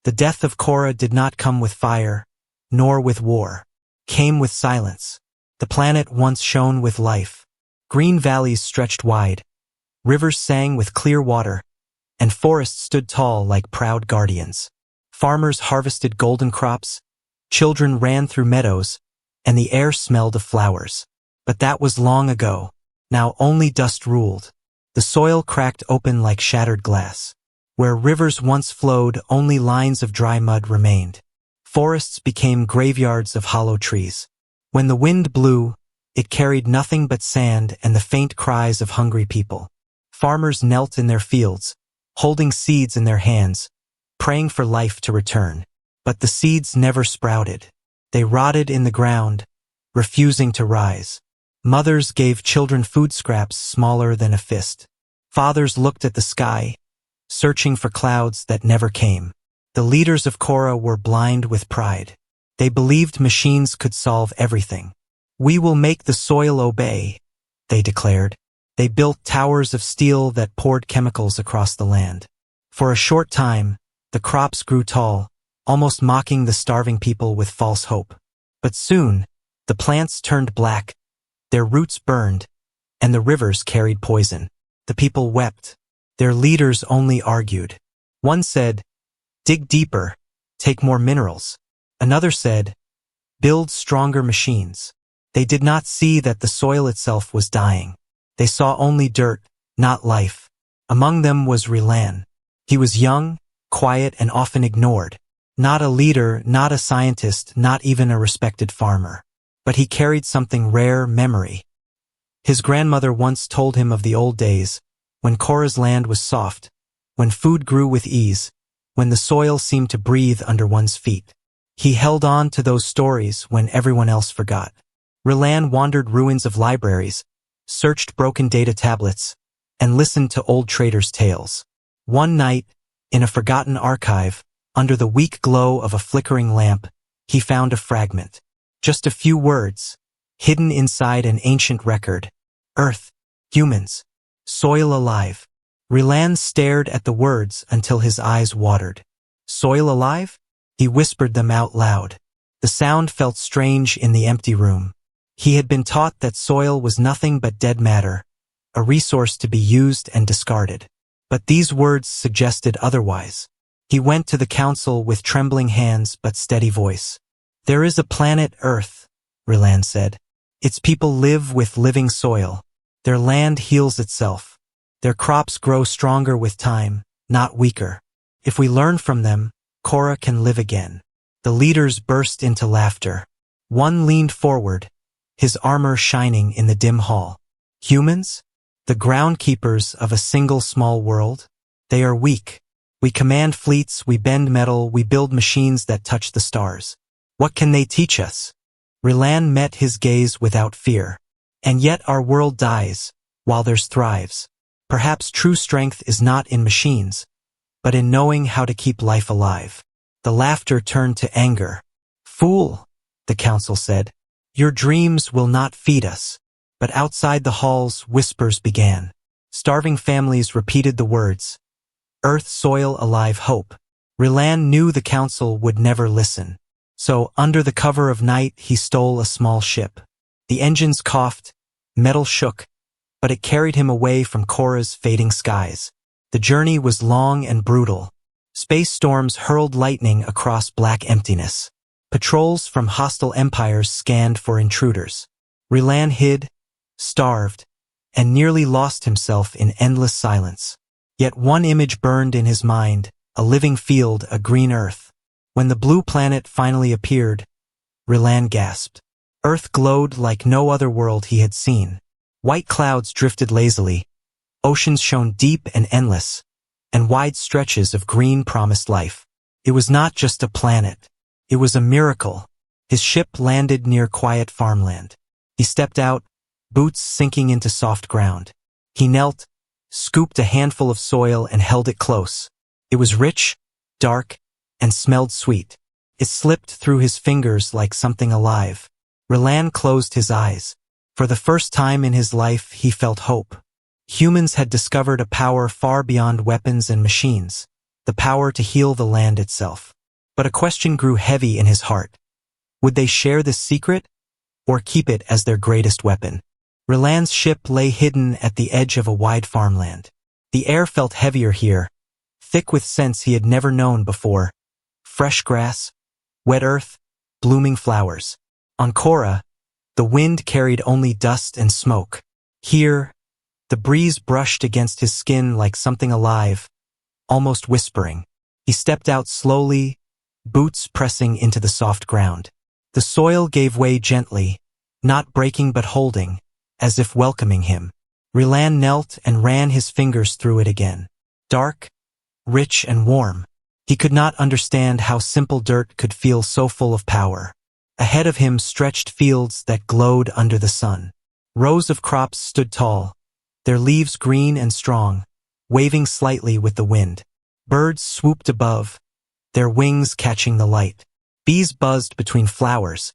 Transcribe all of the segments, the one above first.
The death of Korra did not come with fire, nor with war. Came with silence. The planet once shone with life. Green valleys stretched wide. Rivers sang with clear water, and forests stood tall like proud guardians. Farmers harvested golden crops, children ran through meadows, and the air smelled of flowers. But that was long ago. Now only dust ruled. The soil cracked open like shattered glass. Where rivers once flowed, only lines of dry mud remained. Forests became graveyards of hollow trees. When the wind blew, it carried nothing but sand and the faint cries of hungry people. Farmers knelt in their fields, holding seeds in their hands, praying for life to return. But the seeds never sprouted. They rotted in the ground, refusing to rise. Mothers gave children food scraps smaller than a fist. Fathers looked at the sky, searching for clouds that never came. The leaders of Korra were blind with pride. They believed machines could solve everything. "We will make the soil obey," they declared. They built towers of steel that poured chemicals across the land. For a short time, the crops grew tall, almost mocking the starving people with false hope. But soon, the plants turned black, their roots burned, and the rivers carried poison. The people wept. Their leaders only argued. One said, "Dig deeper, take more minerals." Another said, "Build stronger machines." They did not see that the soil itself was dying. They saw only dirt, not life. Among them was Relan. He was young, quiet, and often ignored. Not a leader, not a scientist, not even a respected farmer. But he carried something rare: memory. His grandmother once told him of the old days, when Korra's land was soft, when food grew with ease, when the soil seemed to breathe under one's feet. He held on to those stories when everyone else forgot. Relan wandered ruins of libraries, searched broken data tablets, and listened to old traders' tales. One night, in a forgotten archive, under the weak glow of a flickering lamp, he found a fragment. Just a few words, hidden inside an ancient record. Earth, humans, soil alive. Relan stared at the words until his eyes watered. Soil alive? He whispered them out loud. The sound felt strange in the empty room. He had been taught that soil was nothing but dead matter, a resource to be used and discarded. But these words suggested otherwise. He went to the council with trembling hands but steady voice. "There is a planet Earth," Relan said. "Its people live with living soil. Their land heals itself. Their crops grow stronger with time, not weaker. If we learn from them, Korra can live again." The leaders burst into laughter. One leaned forward, his armor shining in the dim hall. "Humans? The groundkeepers of a single small world? They are weak. We command fleets, we bend metal, we build machines that touch the stars. What can they teach us?" Relan met his gaze without fear. "And yet our world dies, while theirs thrives. Perhaps true strength is not in machines, but in knowing how to keep life alive." The laughter turned to anger. "Fool," the council said. "Your dreams will not feed us." But outside the halls, whispers began. Starving families repeated the words, "Earth, soil, alive, hope." Relan knew the council would never listen. So, under the cover of night, he stole a small ship. The engines coughed, metal shook, but it carried him away from Korra's fading skies. The journey was long and brutal. Space storms hurled lightning across black emptiness. Patrols from hostile empires scanned for intruders. Relan hid, starved, and nearly lost himself in endless silence. Yet one image burned in his mind, a living field, a green earth. When the blue planet finally appeared, Relan gasped. Earth glowed like no other world he had seen. White clouds drifted lazily, oceans shone deep and endless, and wide stretches of green promised life. It was not just a planet. It was a miracle. His ship landed near quiet farmland. He stepped out, boots sinking into soft ground. He knelt, scooped a handful of soil and held it close. It was rich, dark, and smelled sweet. It slipped through his fingers like something alive. Relan closed his eyes. For the first time in his life, he felt hope. Humans had discovered a power far beyond weapons and machines. the power to heal the land itself. But a question grew heavy in his heart. Would they share this secret, or keep it as their greatest weapon? Relan's ship lay hidden at the edge of a wide farmland. The air felt heavier here, thick with scents he had never known before. Fresh grass, wet earth, blooming flowers. On Korra, the wind carried only dust and smoke. Here, the breeze brushed against his skin like something alive, almost whispering. He stepped out slowly, boots pressing into the soft ground. The soil gave way gently, not breaking but holding, as if welcoming him. Relan knelt and ran his fingers through it again. Dark, rich and warm. He could not understand how simple dirt could feel so full of power. Ahead of him stretched fields that glowed under the sun. Rows of crops stood tall, their leaves green and strong, waving slightly with the wind. Birds swooped above, their wings catching the light. Bees buzzed between flowers,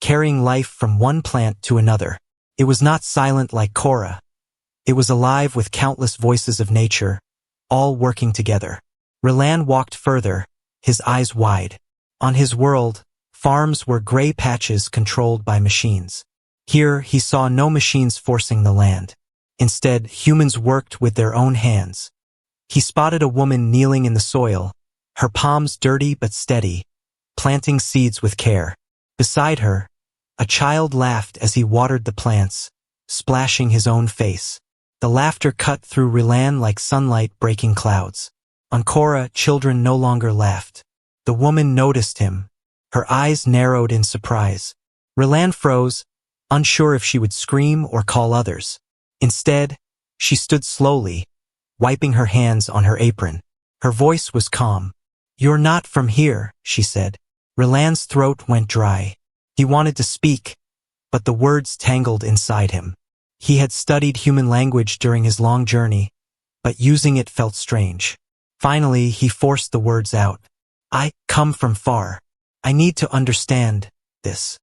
carrying life from one plant to another. It was not silent like Korra. It was alive with countless voices of nature, all working together. Relan walked further, his eyes wide. On his world, farms were gray patches controlled by machines. Here, he saw no machines forcing the land. Instead, humans worked with their own hands. He spotted a woman kneeling in the soil, her palms dirty but steady, planting seeds with care. Beside her, a child laughed as he watered the plants, splashing his own face. The laughter cut through Relan like sunlight breaking clouds. On Korra, children no longer laughed. The woman noticed him. Her eyes narrowed in surprise. Relan froze, unsure if she would scream or call others. Instead, she stood slowly, wiping her hands on her apron. Her voice was calm. "You're not from here," she said. Relan's throat went dry. He wanted to speak, but the words tangled inside him. He had studied human language during his long journey, but using it felt strange. Finally, he forced the words out. "I come from far. I need to understand this."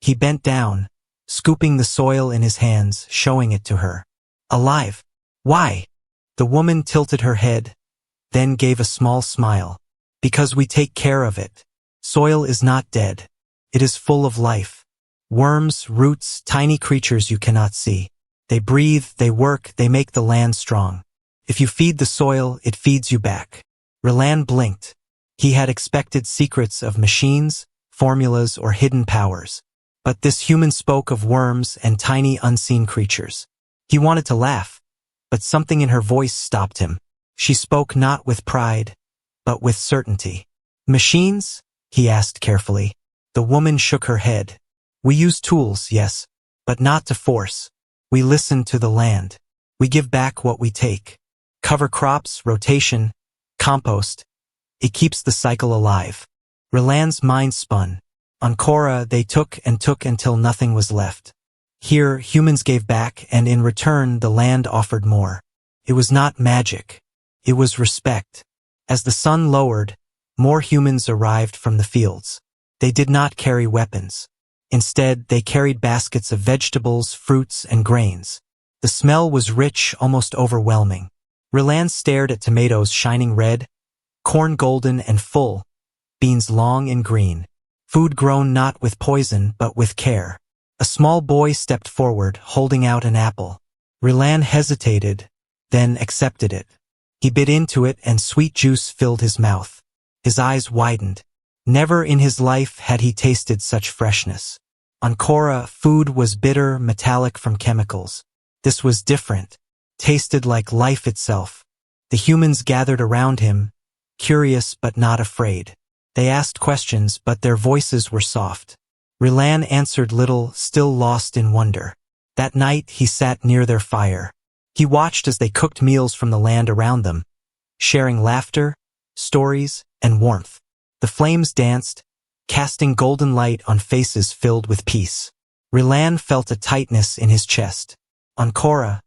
He bent down, scooping the soil in his hands, showing it to her. "Alive. Why?" The woman tilted her head, then gave a small smile. "Because we take care of it. Soil is not dead. It is full of life. Worms, roots, tiny creatures you cannot see. They breathe, they work, they make the land strong. If you feed the soil, it feeds you back." Relan blinked. He had expected secrets of machines, formulas, or hidden powers. But this human spoke of worms and tiny unseen creatures. He wanted to laugh, but something in her voice stopped him. She spoke not with pride, but with certainty. "Machines?" he asked carefully. The woman shook her head. "We use tools, yes, but not to force. We listen to the land. We give back what we take. Cover crops, rotation, compost. It keeps the cycle alive." Relan's mind spun. On Korra, they took until nothing was left. Here, humans gave back, and in return, the land offered more. It was not magic. It was respect. As the sun lowered, more humans arrived from the fields. They did not carry weapons. Instead, they carried baskets of vegetables, fruits, and grains. The smell was rich, almost overwhelming. Relan stared at tomatoes shining red, corn golden and full, beans long and green. Food grown not with poison, but with care. A small boy stepped forward, holding out an apple. Relan hesitated, then accepted it. He bit into it and sweet juice filled his mouth. His eyes widened. Never in his life had he tasted such freshness. On Korra, food was bitter, metallic from chemicals. This was different, tasted like life itself. The humans gathered around him, curious but not afraid. They asked questions, but their voices were soft. Relan answered little, still lost in wonder. That night, he sat near their fire. He watched as they cooked meals from the land around them, sharing laughter, stories, and warmth. The flames danced, casting golden light on faces filled with peace. Relan felt a tightness in his chest. On Korra,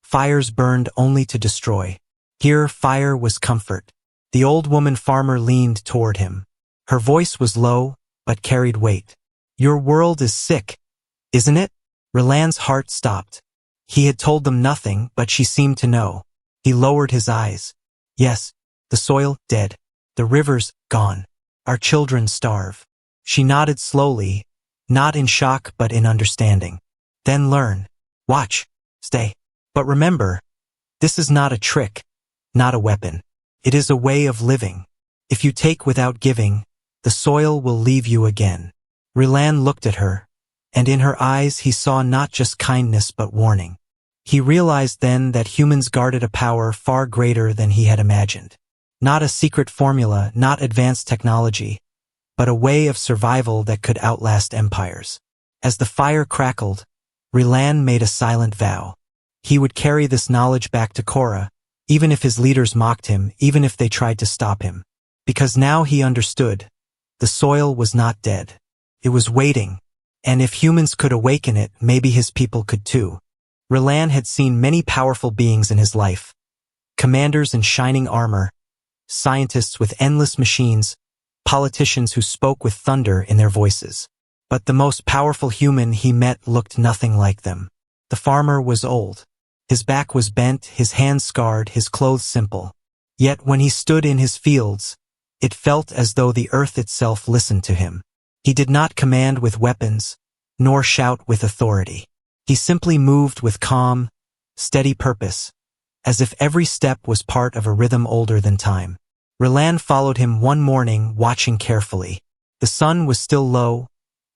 fires burned only to destroy. Here, fire was comfort. The old woman farmer leaned toward him. Her voice was low, but carried weight. "Your world is sick, isn't it?" Relan's heart stopped. He had told them nothing, but she seemed to know. He lowered his eyes. "Yes, The soil, dead. The rivers, gone. Our children starve. She nodded slowly, not in shock but in understanding. Then learn. Watch. Stay. But remember, this is not a trick, not a weapon. It is a way of living. If you take without giving, the soil will leave you again. Rilan looked at her, and in her eyes he saw not just kindness but warning. He realized then that humans guarded a power far greater than he had imagined. Not a secret formula, not advanced technology, but a way of survival that could outlast empires. As the fire crackled, Rilan made a silent vow. He would carry this knowledge back to Korra, even if his leaders mocked him, even if they tried to stop him. Because now he understood, the soil was not dead. It was waiting, and if humans could awaken it, maybe his people could too. Rilan had seen many powerful beings in his life. Commanders in shining armor, scientists with endless machines, politicians who spoke with thunder in their voices. But the most powerful human he met looked nothing like them. The farmer was old. His back was bent, his hands scarred, his clothes simple. Yet when he stood in his fields, it felt as though the earth itself listened to him. He did not command with weapons, nor shout with authority. He simply moved with calm, steady purpose, as if every step was part of a rhythm older than time. Rilan followed him one morning, watching carefully. The sun was still low,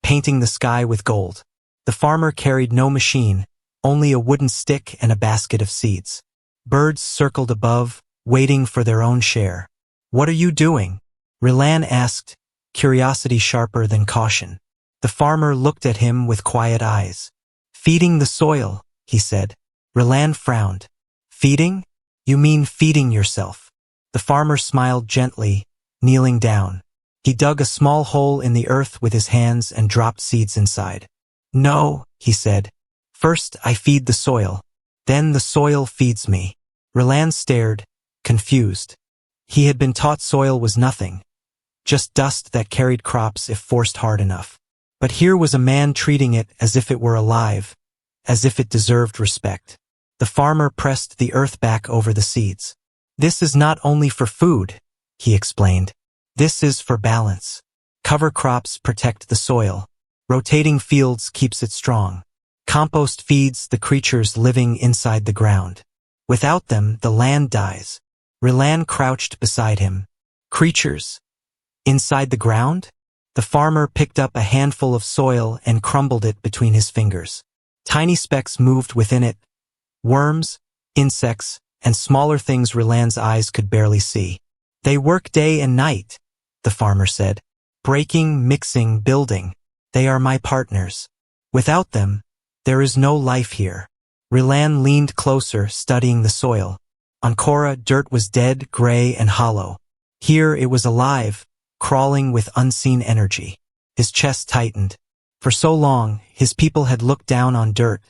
painting the sky with gold. The farmer carried no machine, only a wooden stick and a basket of seeds. Birds circled above, waiting for their own share. "What are you doing?" Rilan asked, curiosity sharper than caution. The farmer looked at him with quiet eyes. "Feeding the soil," he said. Rilan frowned. "Feeding? You mean feeding yourself?" The farmer smiled gently, kneeling down. He dug a small hole in the earth with his hands and dropped seeds inside. "No," he said. "First I feed the soil. Then the soil feeds me." Rilan stared, confused. He had been taught soil was nothing, just dust that carried crops if forced hard enough. But here was a man treating it as if it were alive, as if it deserved respect. The farmer pressed the earth back over the seeds. "This is not only for food," he explained. "This is for balance. Cover crops protect the soil. Rotating fields keeps it strong. Compost feeds the creatures living inside the ground. Without them, the land dies." Rilan crouched beside him. "Creatures? Inside the ground?" The farmer picked up a handful of soil and crumbled it between his fingers. Tiny specks moved within it, worms, insects, and smaller things Rilan's eyes could barely see. "They work day and night," the farmer said. "Breaking, mixing, building. They are my partners. Without them, there is no life here." Rilan leaned closer, studying the soil. On Korra, dirt was dead, gray, and hollow. Here it was alive, crawling with unseen energy. His chest tightened. For so long, his people had looked down on dirt,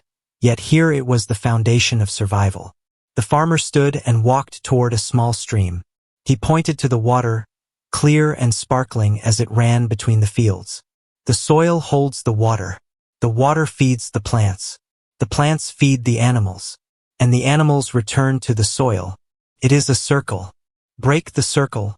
yet here it was the foundation of survival. The farmer stood and walked toward a small stream. He pointed to the water, clear and sparkling as it ran between the fields. "The soil holds the water. The water feeds the plants. The plants feed the animals. And the animals return to the soil. It is a circle. Break the circle,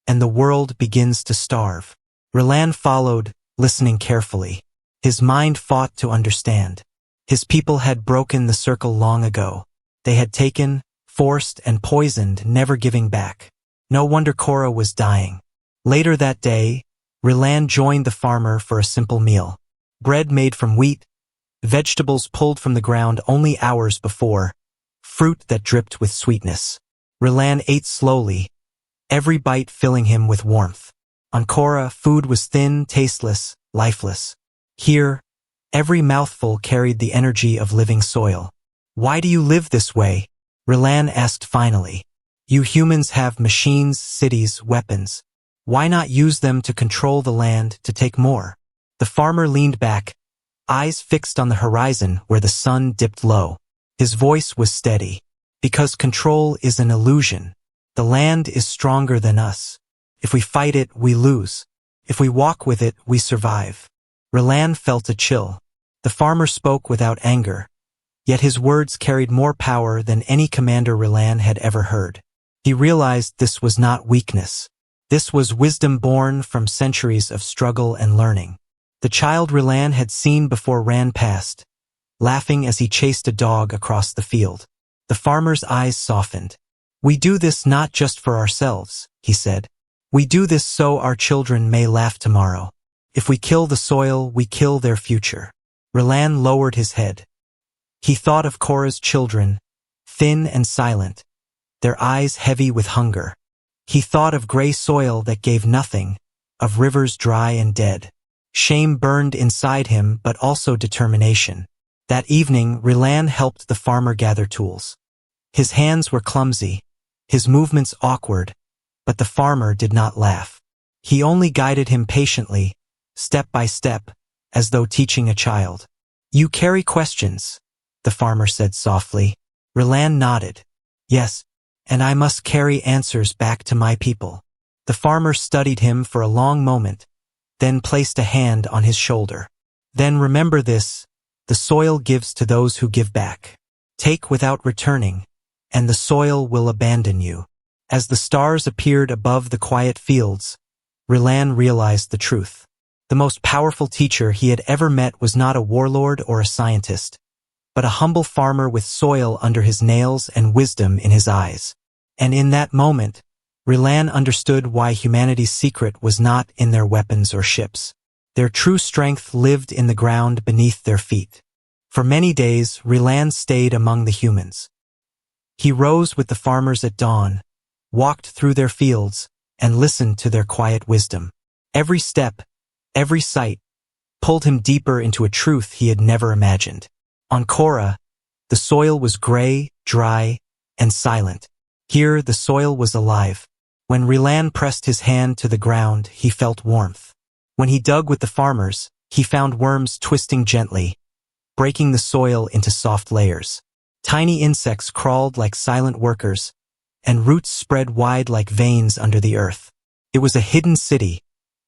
and the world begins to starve." Rilan followed, listening carefully. His mind fought to understand. His people had broken the circle long ago. They had taken, forced, and poisoned, never giving back. No wonder Korra was dying. Later that day, Rilan joined the farmer for a simple meal. Bread made from wheat, vegetables pulled from the ground only hours before, fruit that dripped with sweetness. Rilan ate slowly, every bite filling him with warmth. On Korra, food was thin, tasteless, lifeless. Here, every mouthful carried the energy of living soil. "Why do you live this way?" Rilan asked finally. "You humans have machines, cities, weapons. Why not use them to control the land, to take more?" The farmer leaned back, eyes fixed on the horizon where the sun dipped low. His voice was steady. "Because control is an illusion. The land is stronger than us. If we fight it, we lose. If we walk with it, we survive." Rilan felt a chill. The farmer spoke without anger, yet his words carried more power than any commander Rilan had ever heard. He realized this was not weakness. This was wisdom born from centuries of struggle and learning. The child Rilan had seen before ran past, laughing as he chased a dog across the field. The farmer's eyes softened. "We do this not just for ourselves," he said. "We do this so our children may laugh tomorrow. If we kill the soil, we kill their future." Rilan lowered his head. He thought of Cora's children, thin and silent, their eyes heavy with hunger. He thought of gray soil that gave nothing, of rivers dry and dead. Shame burned inside him, but also determination. That evening, Rilan helped the farmer gather tools. His hands were clumsy, his movements awkward, but the farmer did not laugh. He only guided him patiently, step by step, as though teaching a child. "You carry questions," the farmer said softly. Rilan nodded. "Yes, and I must carry answers back to my people." The farmer studied him for a long moment, then placed a hand on his shoulder. "Then remember this, the soil gives to those who give back. Take without returning, and the soil will abandon you." As the stars appeared above the quiet fields, Rilan realized the truth. The most powerful teacher he had ever met was not a warlord or a scientist, but a humble farmer with soil under his nails and wisdom in his eyes. And in that moment, Rilan understood why humanity's secret was not in their weapons or ships. Their true strength lived in the ground beneath their feet. For many days, Rilan stayed among the humans. He rose with the farmers at dawn, walked through their fields, and listened to their quiet wisdom. Every step, every sight, pulled him deeper into a truth he had never imagined. On Kora, the soil was gray, dry, and silent. Here, the soil was alive. When Rilan pressed his hand to the ground, he felt warmth. When he dug with the farmers, he found worms twisting gently, breaking the soil into soft layers. Tiny insects crawled like silent workers, and roots spread wide like veins under the earth. It was a hidden city,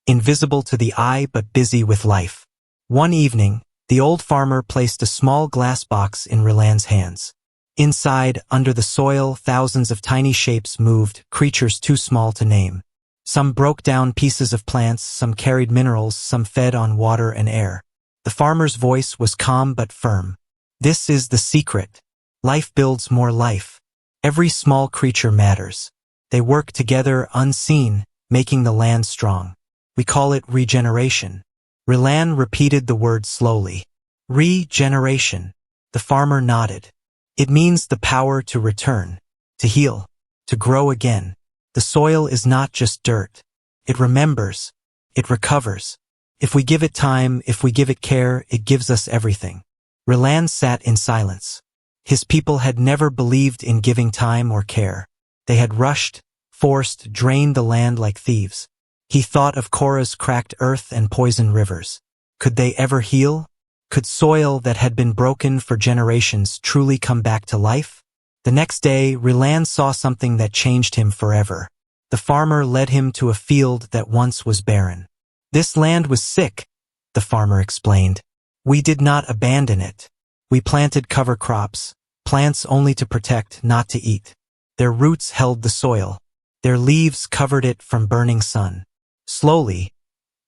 invisible to the eye but busy with life. One evening, the old farmer placed a small glass box in Rilan's hands. Inside, under the soil, thousands of tiny shapes moved, creatures too small to name. Some broke down pieces of plants, some carried minerals, some fed on water and air. The farmer's voice was calm but firm. "This is the secret. Life builds more life. Every small creature matters. They work together unseen, making the land strong. We call it regeneration." Rilan repeated the word slowly. "Regeneration." The farmer nodded. "It means the power to return, to heal, to grow again. The soil is not just dirt. It remembers. It recovers. If we give it time, if we give it care, it gives us everything." Rilan sat in silence. His people had never believed in giving time or care. They had rushed, forced, drained the land like thieves. He thought of Kora's cracked earth and poisoned rivers. Could they ever heal? Could soil that had been broken for generations truly come back to life? The next day, Rilan saw something that changed him forever. The farmer led him to a field that once was barren. "This land was sick," the farmer explained. "We did not abandon it. We planted cover crops, plants only to protect, not to eat. Their roots held the soil. Their leaves covered it from burning sun. Slowly,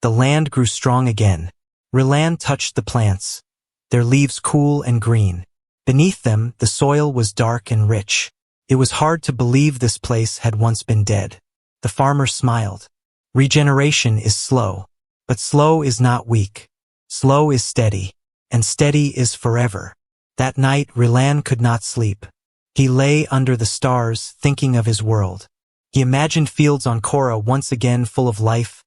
the land grew strong again. Rilan touched the plants, their leaves cool and green. Beneath them, the soil was dark and rich. It was hard to believe this place had once been dead. The farmer smiled. Regeneration is slow, but slow is not weak. Slow is steady, and steady is forever. That night, Rilan could not sleep. He lay under the stars, thinking of his world. He imagined fields on Kora once again full of life,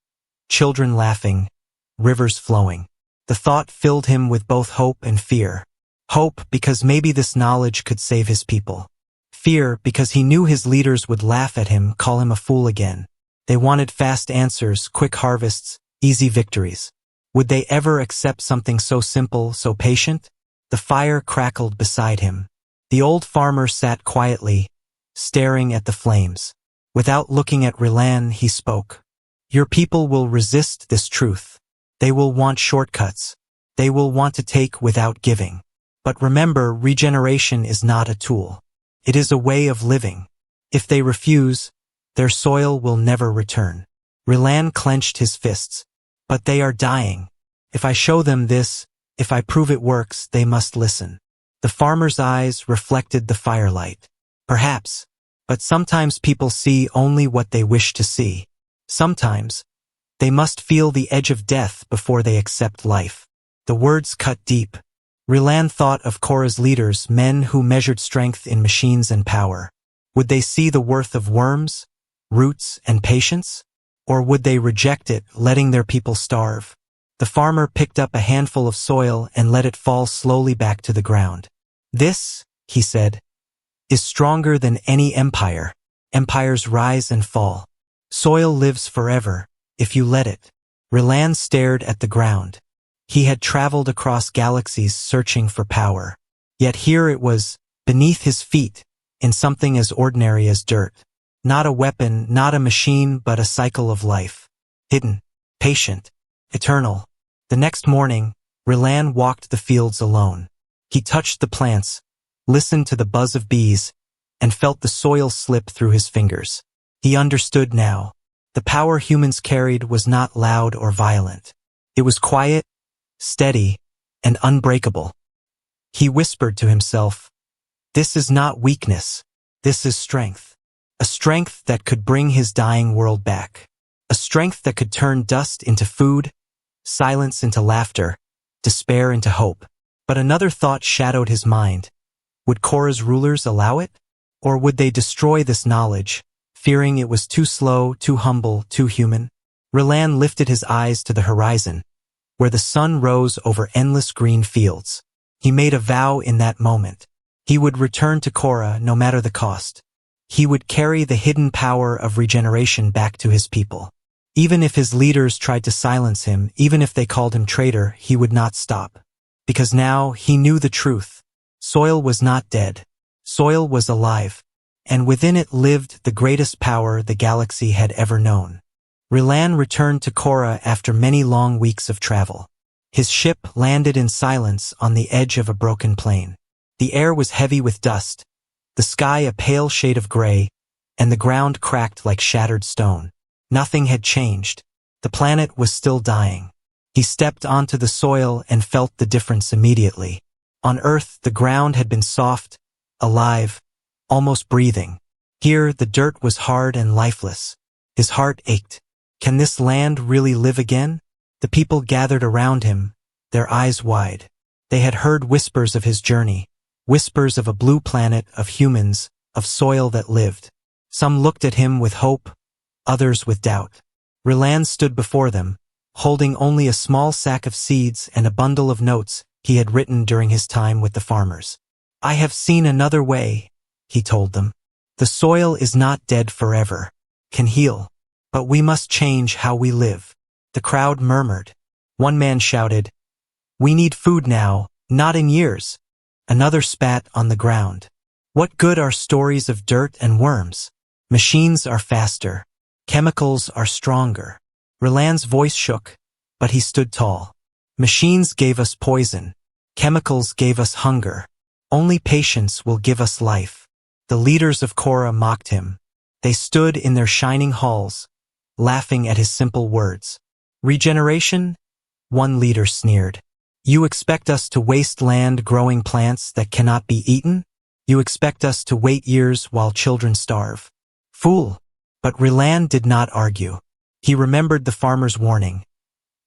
children laughing, rivers flowing. The thought filled him with both hope and fear. Hope because maybe this knowledge could save his people. Fear because he knew his leaders would laugh at him, call him a fool again. They wanted fast answers, quick harvests, easy victories. Would they ever accept something so simple, so patient? The fire crackled beside him. The old farmer sat quietly, staring at the flames. Without looking at Rilan, he spoke. Your people will resist this truth. They will want shortcuts. They will want to take without giving. But remember, regeneration is not a tool. It is a way of living. If they refuse, their soil will never return. Rilan clenched his fists. But they are dying. If I show them this, if I prove it works, they must listen. The farmer's eyes reflected the firelight. Perhaps. But sometimes people see only what they wish to see. Sometimes, they must feel the edge of death before they accept life. The words cut deep. Rilan thought of Korra's leaders, men who measured strength in machines and power. Would they see the worth of worms, roots, and patience? Or would they reject it, letting their people starve? The farmer picked up a handful of soil and let it fall slowly back to the ground. This, he said, is stronger than any empire. Empires rise and fall. Soil lives forever, if you let it. Rilan stared at the ground. He had traveled across galaxies searching for power. Yet here it was, beneath his feet, in something as ordinary as dirt. Not a weapon, not a machine, but a cycle of life. Hidden, patient, eternal. The next morning, Rilan walked the fields alone. He touched the plants, listened to the buzz of bees, and felt the soil slip through his fingers. He understood now. The power humans carried was not loud or violent. It was quiet, steady, and unbreakable. He whispered to himself, "This is not weakness. This is strength. A strength that could bring his dying world back. A strength that could turn dust into food, silence into laughter, despair into hope." But another thought shadowed his mind. Would Korra's rulers allow it? Or would they destroy this knowledge, fearing it was too slow, too humble, too human? Rilan lifted his eyes to the horizon, where the sun rose over endless green fields. He made a vow in that moment. He would return to Korra no matter the cost. He would carry the hidden power of regeneration back to his people. Even if his leaders tried to silence him, even if they called him traitor, he would not stop. Because now he knew the truth. Soil was not dead. Soil was alive. And within it lived the greatest power the galaxy had ever known. Rilan returned to Korra after many long weeks of travel. His ship landed in silence on the edge of a broken plain. The air was heavy with dust, the sky a pale shade of gray, and the ground cracked like shattered stone. Nothing had changed. The planet was still dying. He stepped onto the soil and felt the difference immediately. On Earth, the ground had been soft, alive, almost breathing. Here, the dirt was hard and lifeless. His heart ached. Can this land really live again? The people gathered around him, their eyes wide. They had heard whispers of his journey, whispers of a blue planet, of humans, of soil that lived. Some looked at him with hope, others with doubt. Rilan stood before them, holding only a small sack of seeds and a bundle of notes he had written during his time with the farmers. "I have seen another way," he told them. "The soil is not dead forever, can heal, but we must change how we live." The crowd murmured. One man shouted, "We need food now, not in years." Another spat on the ground. "What good are stories of dirt and worms? Machines are faster. Chemicals are stronger." Rilan's voice shook, but he stood tall. "Machines gave us poison. Chemicals gave us hunger. Only patience will give us life." The leaders of Korra mocked him. They stood in their shining halls, laughing at his simple words. "Regeneration?" One leader sneered. "You expect us to waste land growing plants that cannot be eaten? You expect us to wait years while children starve? Fool!" But Rilan did not argue. He remembered the farmer's warning.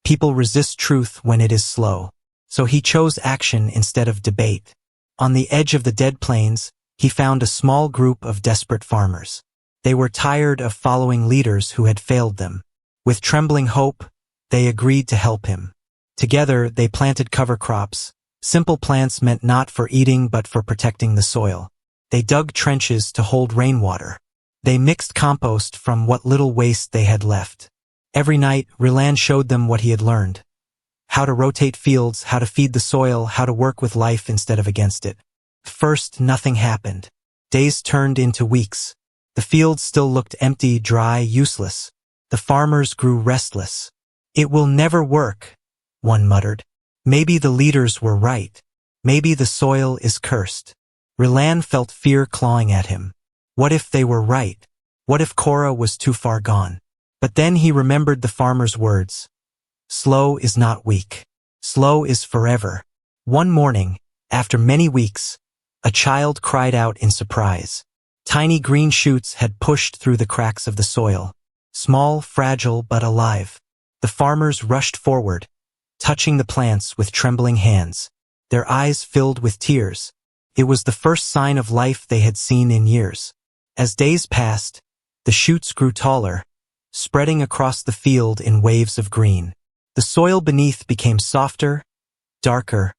People resist truth when it is slow. So he chose action instead of debate. On the edge of the dead plains, he found a small group of desperate farmers. They were tired of following leaders who had failed them. With trembling hope, they agreed to help him. Together, they planted cover crops, simple plants meant not for eating but for protecting the soil. They dug trenches to hold rainwater. They mixed compost from what little waste they had left. Every night, Rilan showed them what he had learned. How to rotate fields, how to feed the soil, how to work with life instead of against it. First, nothing happened. Days turned into weeks. The fields still looked empty, dry, useless. The farmers grew restless. "It will never work," one muttered. "Maybe the leaders were right. Maybe the soil is cursed." Rilan felt fear clawing at him. What if they were right? What if Cora was too far gone? But then he remembered the farmer's words. Slow is not weak. Slow is forever. One morning, after many weeks, a child cried out in surprise. Tiny green shoots had pushed through the cracks of the soil. Small, fragile, but alive. The farmers rushed forward, touching the plants with trembling hands. Their eyes filled with tears. It was the first sign of life they had seen in years. As days passed, the shoots grew taller, spreading across the field in waves of green. The soil beneath became softer, darker,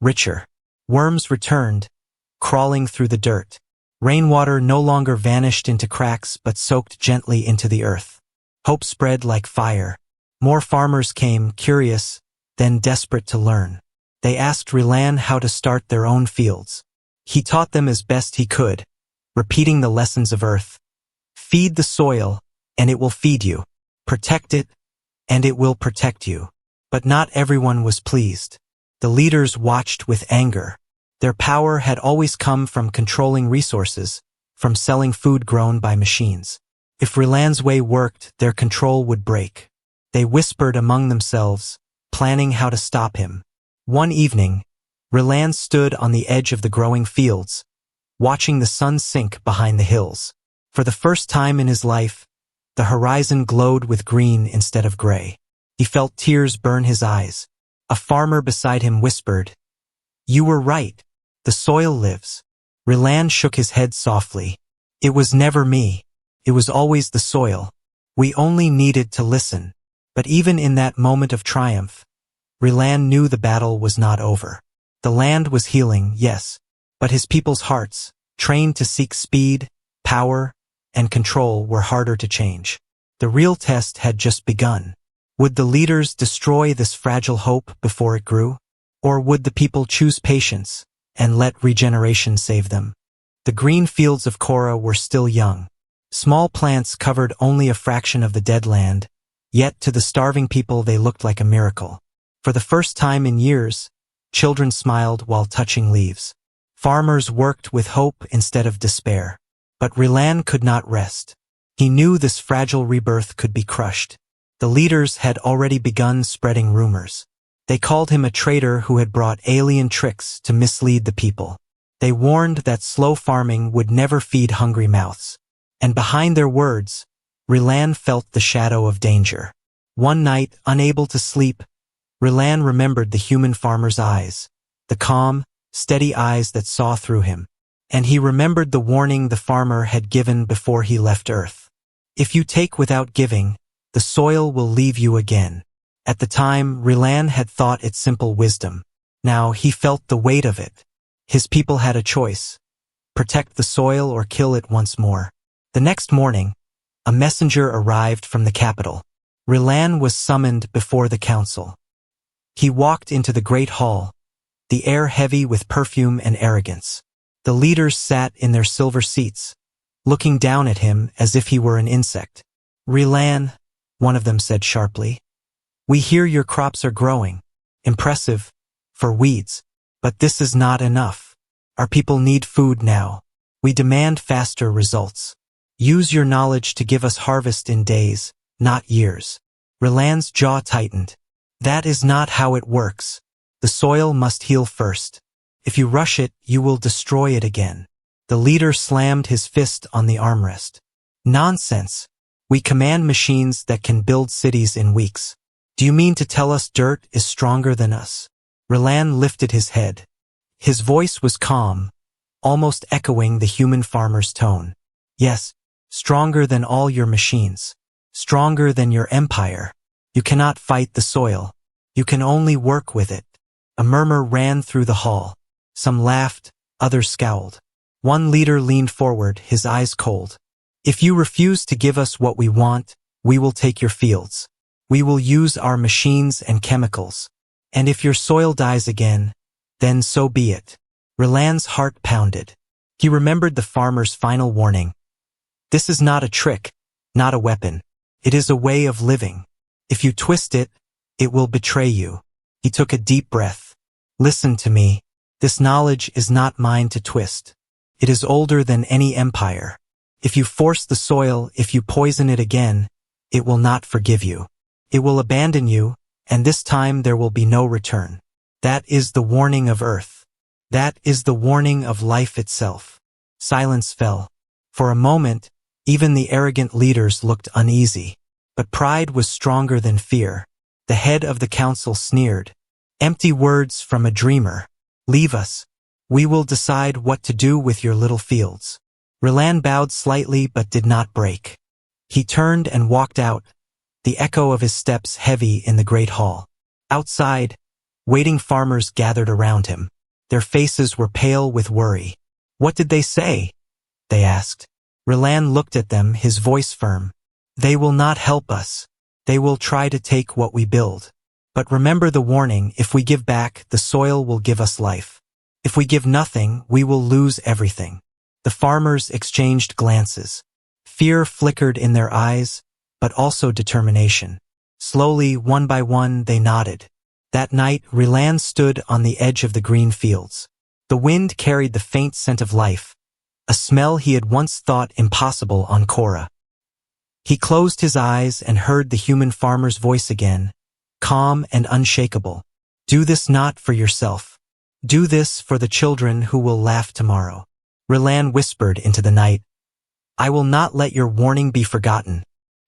richer. Worms returned, crawling through the dirt. Rainwater no longer vanished into cracks but soaked gently into the earth. Hope spread like fire. More farmers came, curious, then desperate to learn. They asked Relan how to start their own fields. He taught them as best he could, repeating the lessons of earth. Feed the soil, and it will feed you. Protect it, and it will protect you. But not everyone was pleased. The leaders watched with anger. Their power had always come from controlling resources, from selling food grown by machines. If Relan's way worked, their control would break. They whispered among themselves, planning how to stop him. One evening, Relan stood on the edge of the growing fields, watching the sun sink behind the hills. For the first time in his life, the horizon glowed with green instead of gray. He felt tears burn his eyes. A farmer beside him whispered, "You were right. The soil lives." Relan shook his head softly. "It was never me. It was always the soil. We only needed to listen." But even in that moment of triumph, Relan knew the battle was not over. The land was healing, yes, but his people's hearts, trained to seek speed, power, and control, were harder to change. The real test had just begun. Would the leaders destroy this fragile hope before it grew? Or would the people choose patience and let regeneration save them? The green fields of Cora were still young. Small plants covered only a fraction of the dead land, yet to the starving people they looked like a miracle. For the first time in years, children smiled while touching leaves. Farmers worked with hope instead of despair. But Relan could not rest. He knew this fragile rebirth could be crushed. The leaders had already begun spreading rumors. They called him a traitor who had brought alien tricks to mislead the people. They warned that slow farming would never feed hungry mouths. And behind their words, Relan felt the shadow of danger. One night, unable to sleep, Relan remembered the human farmer's eyes, the calm, steady eyes that saw through him. And he remembered the warning the farmer had given before he left Earth. If you take without giving, the soil will leave you again. At the time, Relan had thought it simple wisdom. Now he felt the weight of it. His people had a choice: protect the soil or kill it once more. The next morning, a messenger arrived from the capital. Relan was summoned before the council. He walked into the great hall, the air heavy with perfume and arrogance. The leaders sat in their silver seats, looking down at him as if he were an insect. "Relan," one of them said sharply, "we hear your crops are growing. Impressive, for weeds. But this is not enough. Our people need food now. We demand faster results. Use your knowledge to give us harvest in days, not years." Relan's jaw tightened. "That is not how it works. The soil must heal first. If you rush it, you will destroy it again." The leader slammed his fist on the armrest. "Nonsense. We command machines that can build cities in weeks. Do you mean to tell us dirt is stronger than us?" Relan lifted his head. His voice was calm, almost echoing the human farmer's tone. "Yes, stronger than all your machines. Stronger than your empire. You cannot fight the soil. You can only work with it." A murmur ran through the hall. Some laughed, others scowled. One leader leaned forward, his eyes cold. "If you refuse to give us what we want, we will take your fields. We will use our machines and chemicals. And if your soil dies again, then so be it." Relan's heart pounded. He remembered the farmer's final warning. "This is not a trick, not a weapon. It is a way of living. If you twist it, it will betray you." He took a deep breath. "Listen to me. This knowledge is not mine to twist. It is older than any empire. If you force the soil, if you poison it again, it will not forgive you. It will abandon you, and this time there will be no return. That is the warning of Earth. That is the warning of life itself. Silence fell. For a moment, even the arrogant leaders looked uneasy. But pride was stronger than fear. The head of the council sneered. Empty words from a dreamer. Leave us. We will decide what to do with your little fields. Relan bowed slightly but did not break. He turned and walked out, the echo of his steps heavy in the great hall. Outside, waiting farmers gathered around him. Their faces were pale with worry. What did they say? They asked. Relan looked at them, his voice firm. They will not help us. They will try to take what we build. But remember the warning, if we give back, the soil will give us life. If we give nothing, we will lose everything. The farmers exchanged glances. Fear flickered in their eyes, but also determination. Slowly, one by one, they nodded. That night, Relan stood on the edge of the green fields. The wind carried the faint scent of life, a smell he had once thought impossible on Korra. He closed his eyes and heard the human farmer's voice again, calm and unshakable. Do this not for yourself. Do this for the children who will laugh tomorrow. Relan whispered into the night, I will not let your warning be forgotten.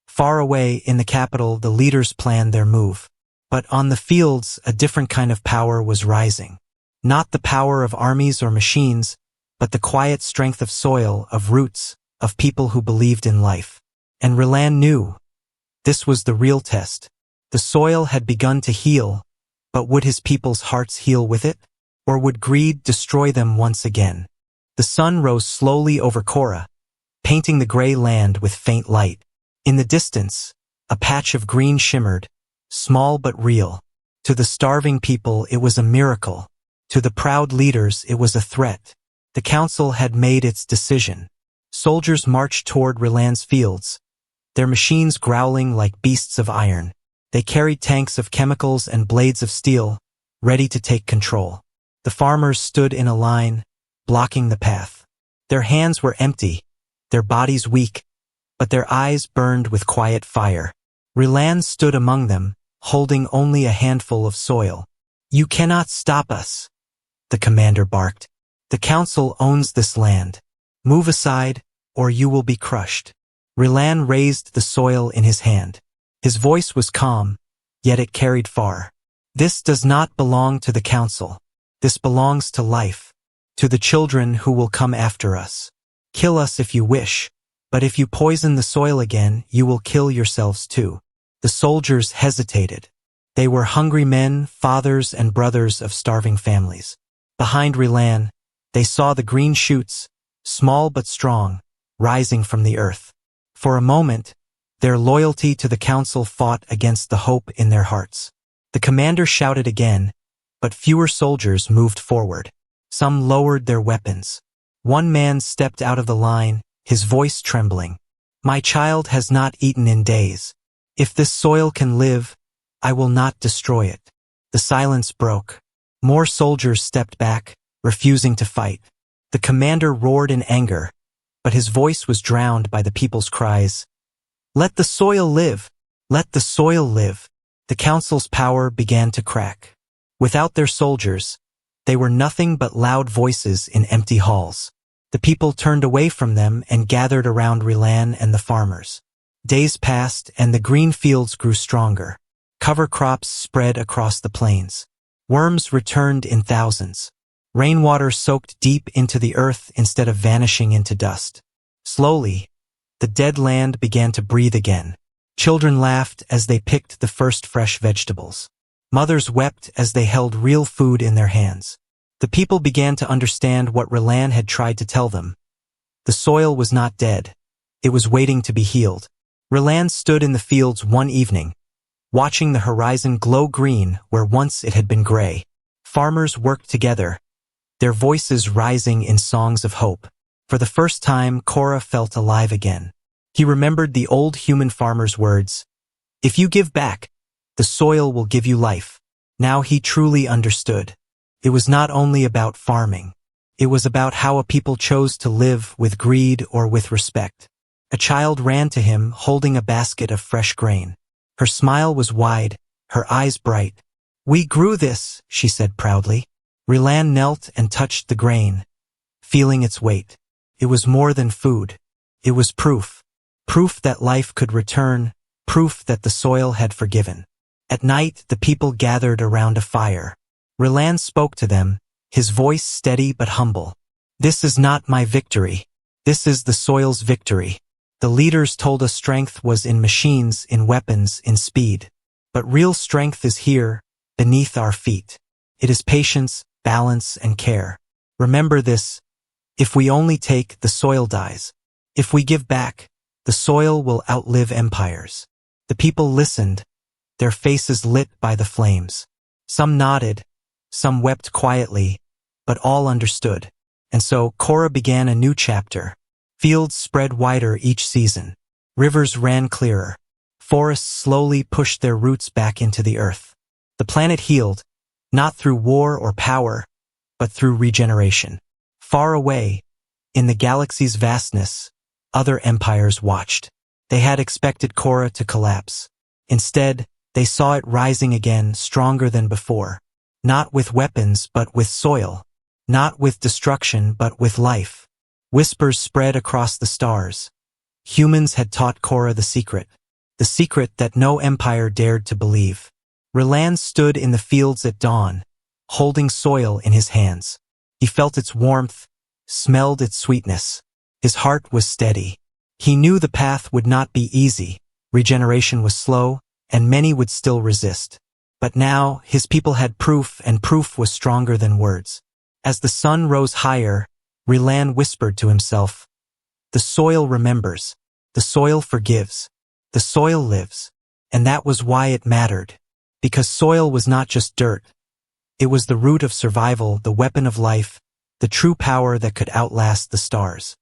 Far away in the capital, the leaders planned their move. But on the fields, a different kind of power was rising. Not the power of armies or machines, but the quiet strength of soil, of roots, of people who believed in life. And Relan knew. This was the real test. The soil had begun to heal, but would his people's hearts heal with it? Or would greed destroy them once again? The sun rose slowly over Korra, painting the gray land with faint light. In the distance, a patch of green shimmered, small but real. To the starving people, it was a miracle. To the proud leaders, it was a threat. The council had made its decision. Soldiers marched toward Relan's fields, their machines growling like beasts of iron. They carried tanks of chemicals and blades of steel, ready to take control. The farmers stood in a line, blocking the path. Their hands were empty, their bodies weak, but their eyes burned with quiet fire. Relan stood among them, holding only a handful of soil. You cannot stop us, the commander barked. The council owns this land. Move aside, or you will be crushed. Relan raised the soil in his hand. His voice was calm, yet it carried far. This does not belong to the council. This belongs to life, to the children who will come after us. Kill us if you wish, but if you poison the soil again, you will kill yourselves too. The soldiers hesitated. They were hungry men, fathers and brothers of starving families. Behind Relan, they saw the green shoots, small but strong, rising from the earth. For a moment, their loyalty to the council fought against the hope in their hearts. The commander shouted again, but fewer soldiers moved forward. Some lowered their weapons. One man stepped out of the line, his voice trembling. My child has not eaten in days. If this soil can live, I will not destroy it. The silence broke. More soldiers stepped back, refusing to fight. The commander roared in anger, but his voice was drowned by the people's cries. Let the soil live! Let the soil live! The council's power began to crack. Without their soldiers, they were nothing but loud voices in empty halls. The people turned away from them and gathered around Relan and the farmers. Days passed and the green fields grew stronger. Cover crops spread across the plains. Worms returned in thousands. Rainwater soaked deep into the earth instead of vanishing into dust. Slowly, the dead land began to breathe again. Children laughed as they picked the first fresh vegetables. Mothers wept as they held real food in their hands. The people began to understand what Relan had tried to tell them. The soil was not dead. It was waiting to be healed. Relan stood in the fields one evening, watching the horizon glow green where once it had been gray. Farmers worked together, their voices rising in songs of hope. For the first time, Korra felt alive again. He remembered the old human farmer's words, "If you give back, the soil will give you life." Now he truly understood. It was not only about farming. It was about how a people chose to live with greed or with respect. A child ran to him, holding a basket of fresh grain. Her smile was wide, her eyes bright. "We grew this," she said proudly. Relan knelt and touched the grain, feeling its weight. It was more than food. It was proof. Proof that life could return, proof that the soil had forgiven. At night, the people gathered around a fire. Relan spoke to them, his voice steady but humble. "This is not my victory. This is the soil's victory. The leaders told us strength was in machines, in weapons, in speed. But real strength is here, beneath our feet. It is patience, balance, and care. Remember this. If we only take, the soil dies. If we give back, the soil will outlive empires." The people listened, their faces lit by the flames. Some nodded, some wept quietly, but all understood. And so Korah began a new chapter. Fields spread wider each season. Rivers ran clearer. Forests slowly pushed their roots back into the earth. The planet healed, not through war or power, but through regeneration. Far away, in the galaxy's vastness, other empires watched. They had expected Korah to collapse. Instead, they saw it rising again, stronger than before. Not with weapons, but with soil. Not with destruction, but with life. Whispers spread across the stars. Humans had taught Korah the secret that no empire dared to believe. Relan stood in the fields at dawn, holding soil in his hands. He felt its warmth, smelled its sweetness. His heart was steady. He knew the path would not be easy. Regeneration was slow, and many would still resist. But now, his people had proof, and proof was stronger than words. As the sun rose higher, Relan whispered to himself, "The soil remembers. The soil forgives. The soil lives." And that was why it mattered. Because soil was not just dirt. It was the root of survival, the weapon of life, the true power that could outlast the stars.